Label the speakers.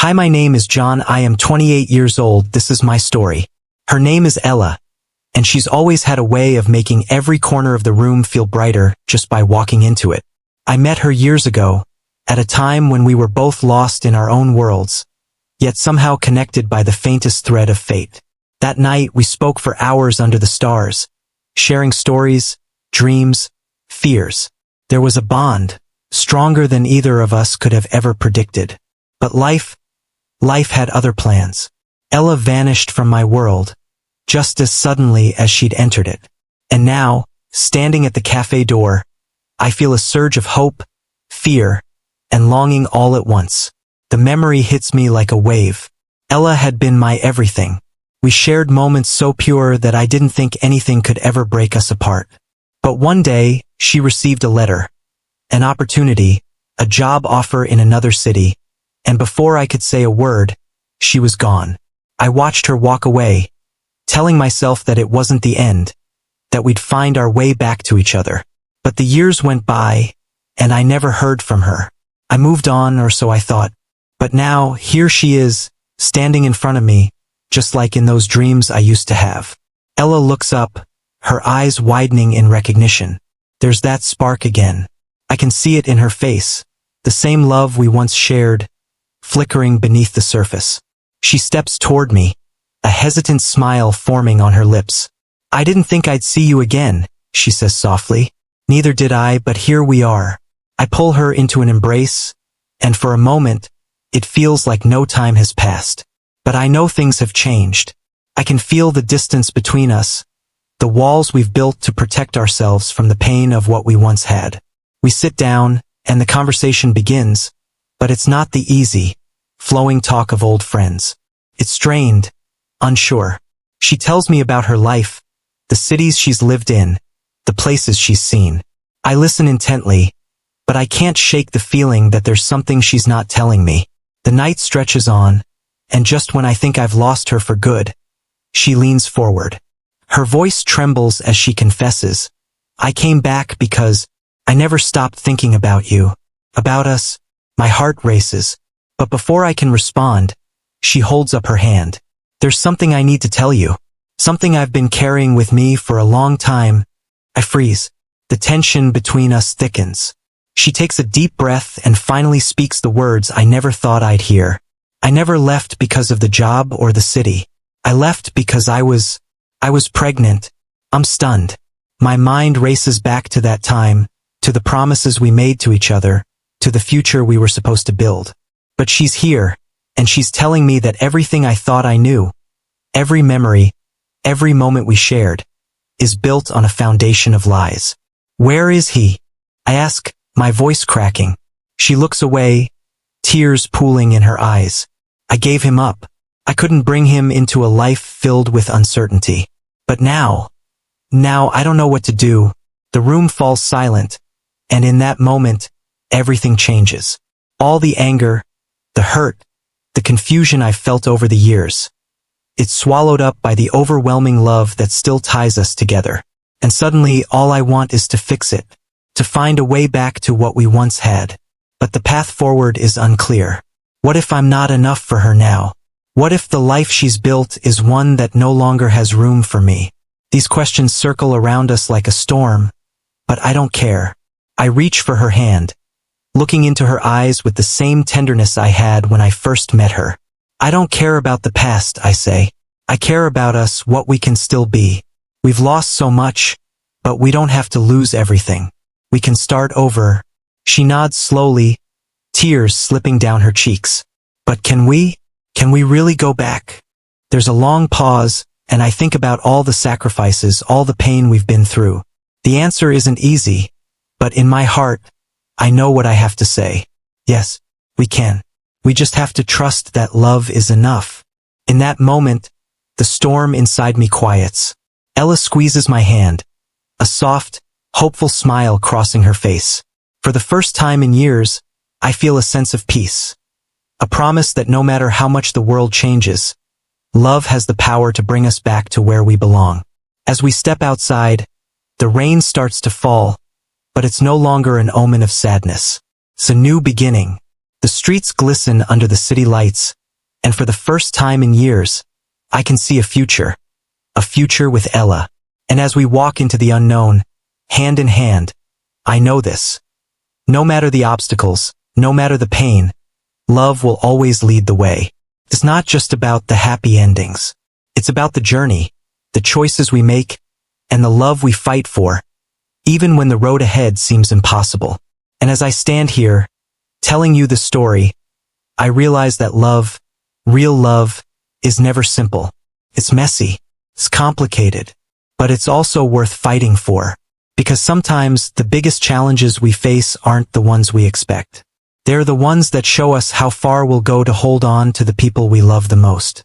Speaker 1: Hi, my name is John. I am 28 years old. This is my story. Her name is Ella, and she's always had a way of making every corner of the room feel brighter just by walking into it. I met her years ago, at a time when we were both lost in our own worlds, yet somehow connected by the faintest thread of fate. That night, we spoke for hours under the stars, sharing stories, dreams, fears. There was a bond, stronger than either of us could have ever predicted. But life had other plans. Ella vanished from my world, just as suddenly as she'd entered it. And now, standing at the cafe door, I feel a surge of hope, fear, and longing all at once. The memory hits me like a wave. Ella had been my everything. We shared moments so pure that I didn't think anything could ever break us apart. But one day, she received a letter, an opportunity, a job offer in another city, and before I could say a word, she was gone. I watched her walk away, telling myself that it wasn't the end, that we'd find our way back to each other. But the years went by, and I never heard from her. I moved on, or so I thought. But now, here she is, standing in front of me, just like in those dreams I used to have. Ella looks up, her eyes widening in recognition. There's that spark again. I can see it in her face, the same love we once shared, flickering beneath the surface. She steps toward me, a hesitant smile forming on her lips. I didn't think I'd see you again, she says softly. Neither did I, but here we are. I pull her into an embrace, and for a moment, it feels like no time has passed. But I know things have changed. I can feel the distance between us, the walls we've built to protect ourselves from the pain of what we once had. We sit down, and the conversation begins, but it's not the easy, flowing talk of old friends. It's strained, unsure. She tells me about her life, the cities she's lived in, the places she's seen. I listen intently, but I can't shake the feeling that there's something she's not telling me. The night stretches on, and just when I think I've lost her for good, she leans forward. Her voice trembles as she confesses, I came back because I never stopped thinking about you, about us. My heart races, but before I can respond, she holds up her hand. There's something I need to tell you, something I've been carrying with me for a long time. I freeze. The tension between us thickens. She takes a deep breath and finally speaks the words I never thought I'd hear. I never left because of the job or the city. I left because I was pregnant. I'm stunned. My mind races back to that time, to the promises we made to each other, to the future we were supposed to build. But she's here, and she's telling me that everything I thought I knew, every memory, every moment we shared, is built on a foundation of lies. Where is he? I ask, my voice cracking. She looks away, tears pooling in her eyes. I gave him up. I couldn't bring him into a life filled with uncertainty. But now I don't know what to do. The room falls silent, and in that moment, everything changes. All the anger, the hurt, the confusion I've felt over the years. It's swallowed up by the overwhelming love that still ties us together. And suddenly, all I want is to fix it, to find a way back to what we once had. But the path forward is unclear. What if I'm not enough for her now? What if the life she's built is one that no longer has room for me? These questions circle around us like a storm, but I don't care. I reach for her hand, looking into her eyes with the same tenderness I had when I first met her. I don't care about the past, I say. I care about us, what we can still be. We've lost so much, but we don't have to lose everything. We can start over. She nods slowly, tears slipping down her cheeks. But can we? Can we really go back? There's a long pause, and I think about all the sacrifices, all the pain we've been through. The answer isn't easy, but in my heart, I know what I have to say. Yes, we can. We just have to trust that love is enough. In that moment, the storm inside me quiets. Ella squeezes my hand, a soft, hopeful smile crossing her face. For the first time in years, I feel a sense of peace. A promise that no matter how much the world changes, love has the power to bring us back to where we belong. As we step outside, the rain starts to fall, but it's no longer an omen of sadness. It's a new beginning. The streets glisten under the city lights, and for the first time in years, I can see a future with Ella. And as we walk into the unknown, hand in hand, I know this. No matter the obstacles, no matter the pain, love will always lead the way. It's not just about the happy endings. It's about the journey, the choices we make, and the love we fight for, even when the road ahead seems impossible. And as I stand here, telling you the story, I realize that love, real love, is never simple. It's messy, it's complicated, but it's also worth fighting for. Because sometimes the biggest challenges we face aren't the ones we expect. They're the ones that show us how far we'll go to hold on to the people we love the most.